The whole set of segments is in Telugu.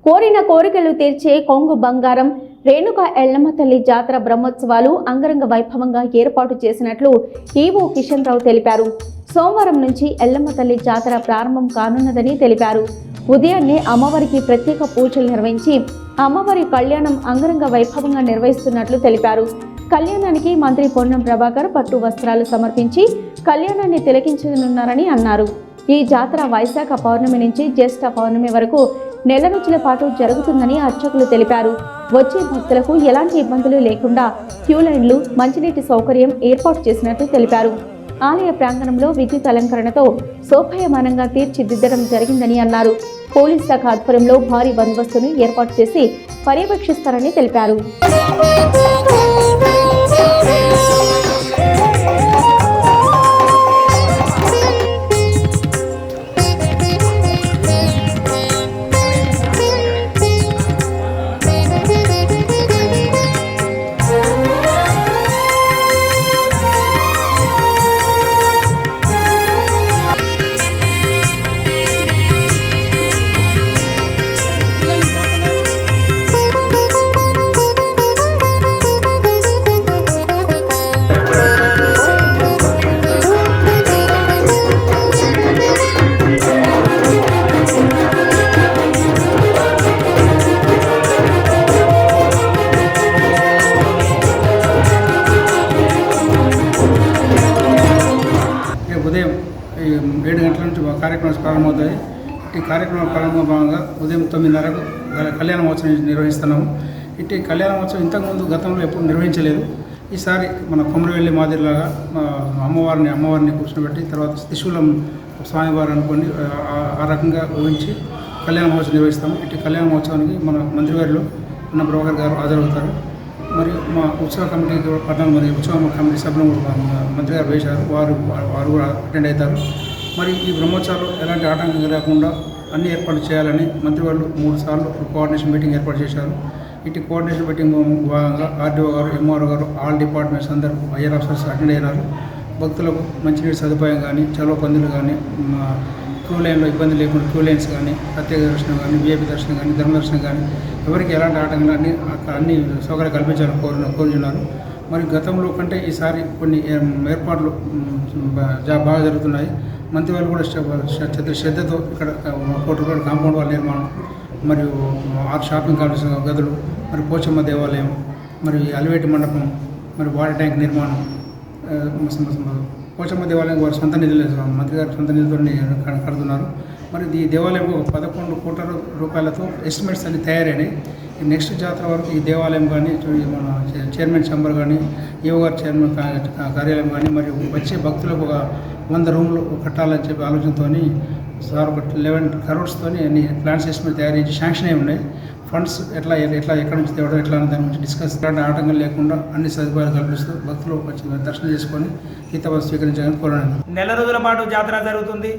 కోరిన కోరికలు తీర్చే కొంగు బంగారం రేణుక ఎల్లమ్మ తల్లి జాతర బ్రహ్మోత్సవాలు అంగరంగ వైభవంగా ఏర్పాటు చేసినట్లు ఈవో కిషన్ రావు తెలిపారు. సోమవారం నుంచి ఎల్లమ్మ తల్లి జాతర ప్రారంభం కానున్నదని తెలిపారు. ఉదయాన్నే అమ్మవారికి ప్రత్యేక పూజలు నిర్వహించి అమ్మవారి కళ్యాణం అంగరంగ వైభవంగా నిర్వహిస్తున్నట్లు తెలిపారు. కళ్యాణానికి మంత్రి పొన్నం ప్రభాకర్ పట్టు వస్త్రాలు సమర్పించి కళ్యాణాన్ని తిలకించనున్నారని అన్నారు. ఈ జాతర వైశాఖ పౌర్ణమి నుంచి జ్యేష్ఠ పౌర్ణమి వరకు నెల రోజుల పాటు జరుగుతుందని అర్చకులు తెలిపారు. వచ్చే భక్తులకు ఎలాంటి ఇబ్బందులు లేకుండా క్యూ లైన్లు, మంచినీటి సౌకర్యం ఏర్పాటు చేసినట్లు తెలిపారు. ఆలయ ప్రాంగణంలో విద్యుత్ అలంకరణతో శోభాయమానంగా తీర్చిదిద్దడం జరిగిందని అన్నారు. పోలీస్ శాఖ ఆధ్వర్యంలో భారీ బందోబస్తును ఏర్పాటు చేసి పర్యవేక్షిస్తారని తెలిపారు. ఉదయం 7 గంటల నుంచి కార్యక్రమాలు ప్రారంభమవుతాయి. ఈ కార్యక్రమం ప్రారంభ భాగంగా ఉదయం 9:30కు కళ్యాణ మహోత్సవం నిర్వహిస్తున్నాము. ఇటు కళ్యాణ మహోత్సవం ఇంతకుముందు గతంలో ఎప్పుడు నిర్వహించలేదు. ఈసారి మన కొమరవెల్లి మాదిరిలాగా అమ్మవారిని కూర్చోబెట్టి తర్వాత త్రిశూలం స్వామివారు అనుకొని ఆ రకంగా ఊహించి కళ్యాణ మహోత్సవం నిర్వహిస్తాము. ఇటు కళ్యాణ మహోత్సవానికి మన మంత్రివారిలో ఉన్న ప్రభాకర్ గారు హాజరవుతారు. మరి మా ఉత్సవ కమిటీ మరి ఉత్సవ కమిటీ సభ్యులు మంత్రి గారు వేశారు. వారు కూడా అటెండ్ అవుతారు. మరి ఈ బ్రహ్మోత్సవాలు ఎలాంటి ఆటంకం లేకుండా అన్ని ఏర్పాట్లు చేయాలని మంత్రివాళ్ళు 3 సార్లు కోఆర్డినేషన్ మీటింగ్ ఏర్పాటు చేశారు. ఇటు కోఆర్డినేషన్ మీటింగ్ భాగంగా ఆర్డీఓ గారు, ఎంఆర్ఓ గారు, ఆల్ డిపార్ట్మెంట్స్ అందరూ ఐఆర్ ఆఫీసర్స్ అటెండ్ అయినారు. భక్తులకు మంచినీటి సదుపాయం కానీ, చలువ పందులు కానీ, క్యూ లైన్లో ఇబ్బంది లేకుండా క్యూ లైన్స్ కానీ, ప్రత్యేక దర్శనం కానీ, విఐపి దర్శనం కానీ, ధర్మదర్శనం కానీ ఎవరికి ఎలాంటి ఆటంకాలు అన్ని సౌకర్యాలు కల్పించాలని కోరుతున్నారు. మరి గతంలో కంటే ఈసారి కొన్ని ఏర్పాట్లు బాగా జరుగుతున్నాయి. మంత్రి వాళ్ళు కూడా శ్రద్ధతో ఇక్కడ 1 కోటి రూపాయల కాంపౌండ్ వాళ్ళ నిర్మాణం, మరియు 6 షాపింగ్ కాంప్లెక్స్ గదులు, మరి పోచమ్మ దేవాలయం, మరి అలివేటి మండపం, మరి వాటర్ ట్యాంక్ నిర్మాణం, పోచమ్మ దేవాలయం వారి సొంత నిధులు, మంత్రి గారి సొంత నిధులతో కడుతున్నారు. మరి ఈ దేవాలయం 11 కోట్ల రూపాయలతో ఎస్టిమేట్స్ అన్ని తయారైనాయి. నెక్స్ట్ జాతర వరకు ఈ దేవాలయం కానీ, మన చైర్మన్ ఛాంబర్ కానీ, ఈవో గారి చైర్మన్ కార్యాలయం కానీ, మరియు వచ్చే భక్తులకు ఒక 100 రూమ్లు కట్టాలని చెప్పి ఆలోచనతో సార్ ఒక 11 crores అన్ని ప్లాన్స్ ఎస్టిమేట్ తయారు చేసి శాంక్షన్ అయి ఉన్నాయి. ఫండ్స్ ఎక్కడి నుంచి తేవడం ఎట్లా అనే దాని గురించి డిస్కస్ ఆటంకం లేకుండా అన్ని సదుపాయాలు కల్పిస్తూ భక్తులు వచ్చి దర్శనం చేసుకొని తీర్థవాసు స్వీకరించాలని కోరడానికి నెల రోజుల పాటు జాతర జరుగుతుంది.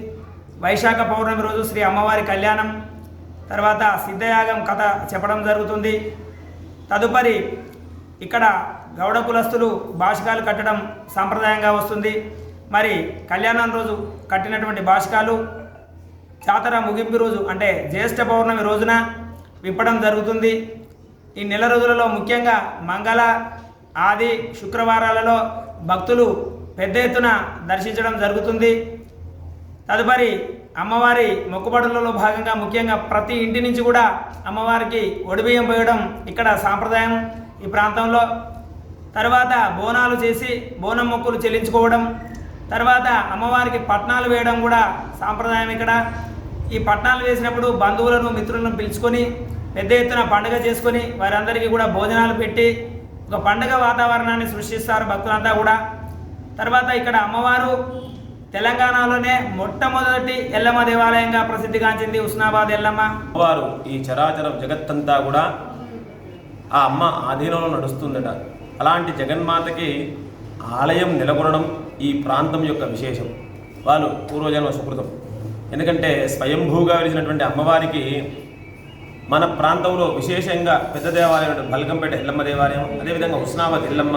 వైశాఖ పౌర్ణమి రోజు శ్రీ అమ్మవారి కళ్యాణం, తర్వాత సిద్ధయాగం కథ చెప్పడం జరుగుతుంది. తదుపరి ఇక్కడ గౌడ కులస్తులు భాషకాలు కట్టడం సాంప్రదాయంగా వస్తుంది. మరి కళ్యాణం రోజు కట్టినటువంటి భాషకాలు జాతర ముగింపు రోజు అంటే జ్యేష్ఠ పౌర్ణమి రోజున విప్పడం జరుగుతుంది. ఈ నెల రోజులలో ముఖ్యంగా మంగళ, ఆది, శుక్రవారాలలో భక్తులు పెద్ద ఎత్తున దర్శించడం జరుగుతుంది. తదుపరి అమ్మవారి మొక్కుబడులలో భాగంగా ముఖ్యంగా ప్రతి ఇంటి నుంచి కూడా అమ్మవారికి ఒడిబియ్యం పోయడం ఇక్కడ సాంప్రదాయం ఈ ప్రాంతంలో. తర్వాత బోనాలు చేసి బోనం మొక్కులు చెల్లించుకోవడం, తర్వాత అమ్మవారికి పట్నాలు వేయడం కూడా సాంప్రదాయం ఇక్కడ. ఈ పట్నాలు వేసినప్పుడు బంధువులను, మిత్రులను పిలుచుకొని పెద్ద ఎత్తున పండుగ చేసుకొని వారందరికీ కూడా భోజనాలు పెట్టి ఒక పండుగ వాతావరణాన్ని సృష్టిస్తారు భక్తులంతా కూడా. తర్వాత ఇక్కడ అమ్మవారు తెలంగాణలోనే మొట్టమొదటి ఎల్లమ్మ దేవాలయంగా ప్రసిద్ధిగాంచింది హుస్నాబాద్ ఎల్లమ్మ. అమ్మవారు ఈ చరాచర జగత్తంతా కూడా ఆ అమ్మ ఆధీనంలో నడుస్తుందట. అలాంటి జగన్మాతకి ఆలయం నెలకొనడం ఈ ప్రాంతం యొక్క విశేషం. వాళ్ళు పూర్వజన్మ సుకృతం. ఎందుకంటే స్వయంభూగా వెలిసినటువంటి అమ్మవారికి మన ప్రాంతంలో విశేషంగా పెద్ద దేవాలయం బల్కంపేట ఎల్లమ్మ దేవాలయం, అదేవిధంగా హుస్నాబాద్ ఎల్లమ్మ,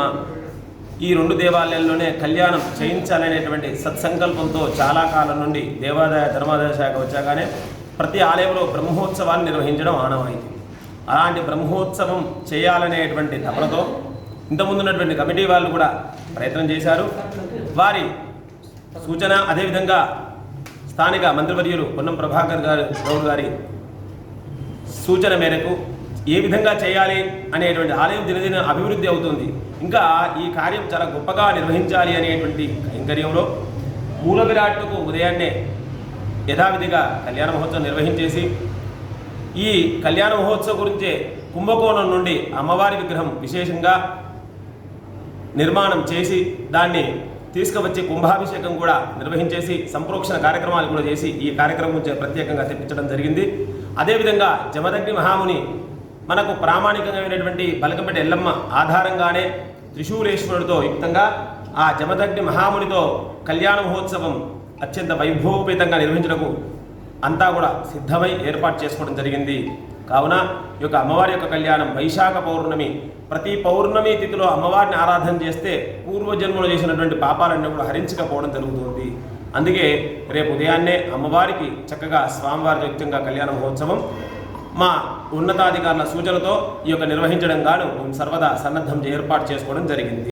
ఈ 2 దేవాలయాల్లోనే కళ్యాణం చేయించాలనేటువంటి సత్సంకల్పంతో చాలా కాలం నుండి దేవాదాయ ధర్మాదాయ శాఖ వచ్చాగానే ప్రతి ఆలయంలో బ్రహ్మోత్సవాన్ని నిర్వహించడం ఆనవాయితీ. అలాంటి బ్రహ్మోత్సవం చేయాలనేటువంటి తపనతో ఇంతకుముందున్నటువంటి కమిటీ వాళ్ళు కూడా ప్రయత్నం చేశారు. వారి సూచన, అదేవిధంగా స్థానిక మంత్రివర్యులు పొన్నం ప్రభాకర్ గౌడ్ గారి సూచన మేరకు ఏ విధంగా చేయాలి అనేటువంటి ఆలయం దినదిన అభివృద్ధి అవుతుంది, ఇంకా ఈ కార్యం చాలా గొప్పగా నిర్వహించాలి అనేటువంటి కైంకర్యంలో మూల విరాట్కు ఉదయాన్నే యథావిధిగా కళ్యాణ మహోత్సవం నిర్వహించేసి, ఈ కళ్యాణ మహోత్సవం గురించే కుంభకోణం నుండి అమ్మవారి విగ్రహం విశేషంగా నిర్మాణం చేసి దాన్ని తీసుకువచ్చి కుంభాభిషేకం కూడా నిర్వహించేసి సంప్రోక్షణ కార్యక్రమాలు కూడా చేసి ఈ కార్యక్రమం గురించి ప్రత్యేకంగా తెప్పించడం జరిగింది. అదేవిధంగా జమదగ్ని మహాముని మనకు ప్రామాణికమైనటువంటి బలకంపేట ఎల్లమ్మ ఆధారంగానే త్రిశూలేశ్వరుడితో యుక్తంగా ఆ జమదగ్ని మహామునితో కళ్యాణ మహోత్సవం అత్యంత వైభవోపేతంగా నిర్వహించడానికి అంతా కూడా సిద్ధమై ఏర్పాటు చేసుకోవడం జరిగింది. కావున ఈ యొక్క అమ్మవారి యొక్క కళ్యాణం వైశాఖ పౌర్ణమి, ప్రతి పౌర్ణమి తిథిలో అమ్మవారిని ఆరాధన చేస్తే పూర్వజన్మలో చేసినటువంటి పాపాలన్నీ కూడా హరించకపోవడం జరుగుతుంది. అందుకే రేపు ఉదయాన్నే అమ్మవారికి చక్కగా స్వామివారి యుక్తంగా కళ్యాణ మహోత్సవం మా ఉన్నతాధికారుల సూచనతో ఈ యొక్క నిర్వహించడం గాను సర్వదా సన్నద్ధం ఏర్పాటు చేసుకోవడం జరిగింది.